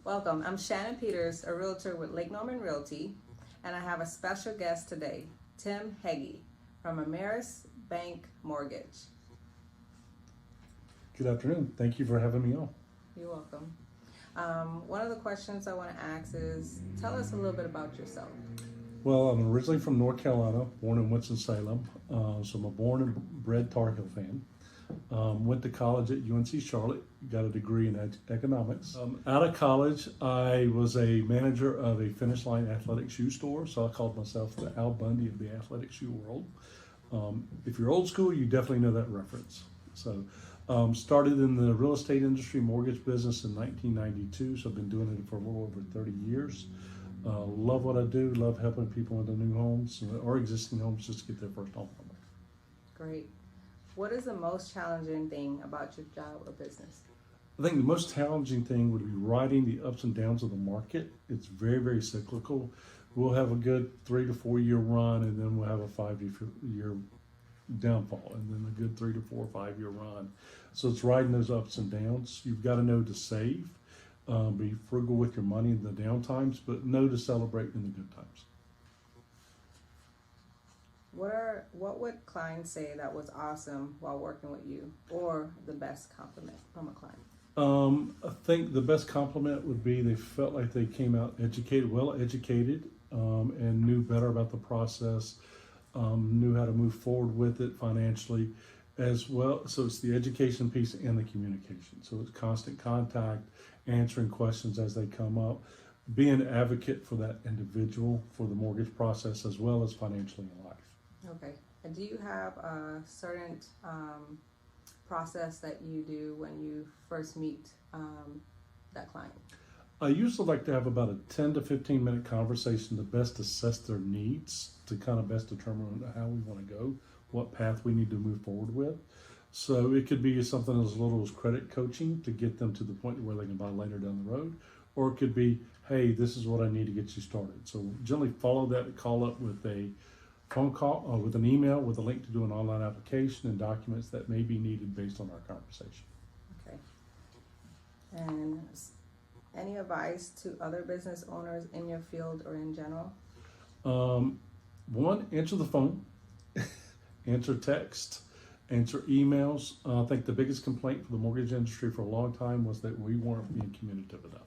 Welcome. I'm Shannon Peters, a realtor with Lake Norman Realty, and I have a special guest today, Tim Hege from Ameris Bank Mortgage. Good afternoon. Thank you for having me on. You're welcome. One of the questions I want to ask is, tell us a little bit about yourself. Well, I'm originally from North Carolina, born in Winston-Salem, so I'm a born and bred Tar Heel fan. Went to college at UNC Charlotte, got a degree in economics. Out of college, I was a manager of a Finish Line athletic shoe store, so I called myself the Al Bundy of the athletic shoe world. If you're old school, you definitely know that reference. So, started in the real estate industry, mortgage business in 1992, so I've been doing it for a little over 30 years. Love what I do, love helping people into new homes or existing homes just to get their first home. Great. What is the most challenging thing about your job or business? I think the most challenging thing would be riding the ups and downs of the market. It's very, very cyclical. We'll have a good 3 to 4 year run, and then we'll have a 5 year downfall, and then a good 3 to 4 or 5 year run. So it's riding those ups and downs. You've got to know to save, be frugal with your money in the down times, but know to celebrate in the good times. What would clients say that was awesome while working with you, or the best compliment from a client? I think the best compliment would be they felt like they came out educated, well educated, and knew better about the process, knew how to move forward with it financially as well. So it's the education piece and the communication. So it's constant contact, answering questions as they come up, being an advocate for that individual for the mortgage process as well as financially in life. Okay. And do you have a certain process that you do when you first meet that client? I usually like to have about a 10 to 15 minute conversation to best assess their needs, to kind of best determine how we want to go, what path we need to move forward with. So it could be something as little as credit coaching to get them to the point where they can buy later down the road, or it could be, hey, this is what I need to get you started. So generally follow that call up with a phone call or with an email with a link to do an online application and documents that may be needed based on our conversation. Okay. And any advice to other business owners in your field or in general? One, answer the phone, answer text, answer emails. I think the biggest complaint for the mortgage industry for a long time was that we weren't being communicative enough.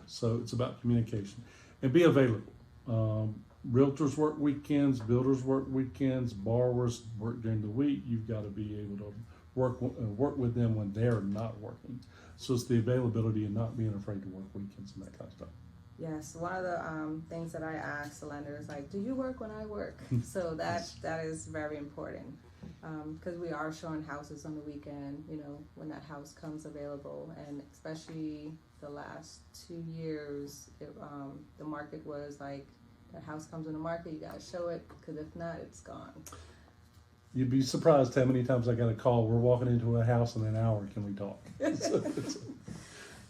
So it's about communication and be available. Realtors work weekends, builders work weekends, borrowers work during the week. You've got to be able to work with them when they're not working. So it's the availability and not being afraid to work weekends and that kind of stuff. Yes, one of the things that I ask the lender is like, do you work when I work? So that is very important because we are showing houses on the weekend, you know, when that house comes available, and especially the last 2 years, the market was like, that house comes in the market, you gotta show it, because if not, it's gone. You'd be surprised how many times I got a call, we're walking into a house in an hour, can we talk?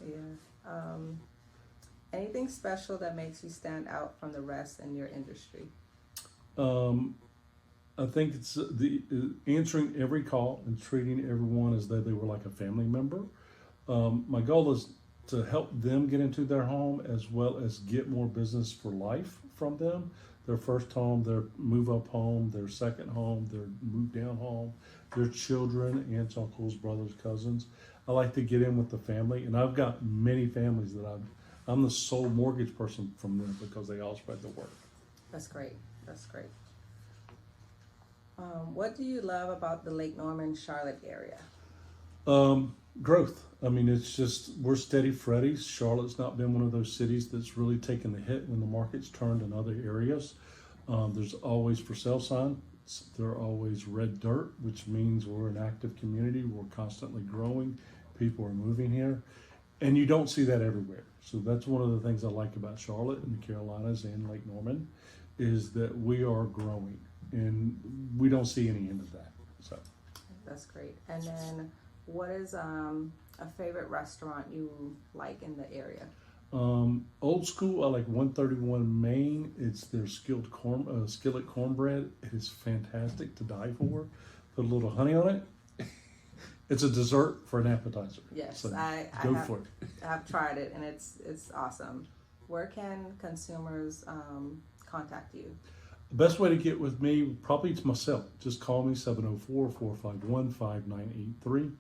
Yeah. Anything special that makes you stand out from the rest in your industry? I think it's the answering every call and treating everyone as though they were like a family member. My goal is to help them get into their home as well as get more business for life from them. Their first home, their move up home, their second home, their move down home, their children, aunts, uncles, brothers, cousins. I like to get in with the family, and I've got many families that I'm the sole mortgage person from them because they all spread the word. That's great. That's great. What do you love about the Lake Norman, Charlotte area? Growth. I mean, it's just, we're steady Freddies. Charlotte's not been one of those cities that's really taken the hit when the market's turned in other areas. There's always for sale signs. There are always red dirt, which means we're an active community. We're constantly growing. People are moving here. And you don't see that everywhere. So that's one of the things I like about Charlotte and the Carolinas and Lake Norman is that we are growing and we don't see any end of that. So That's great. And then what is a favorite restaurant you like in the area? Old school, I like 131 Main. It's their skillet cornbread. It is fantastic to die for. Put a little honey on it. It's a dessert for an appetizer. Yes, So I go have, for it. I have tried it, and it's awesome. Where can consumers contact you? The best way to get with me, probably to myself. Just call me, 704-451-5983.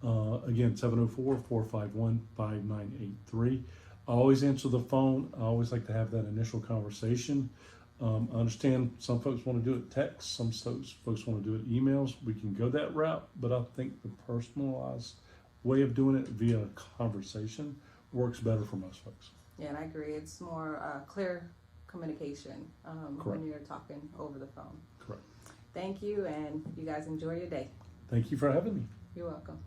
Again, 704-451-5983. I always answer the phone. I always like to have that initial conversation. I understand some folks want to do it text, some folks want to do it emails. We can go that route, but I think the personalized way of doing it via conversation works better for most folks. Yeah, and I agree. It's more clear communication when you're talking over the phone. Correct. Thank you, and you guys enjoy your day. Thank you for having me. You're welcome.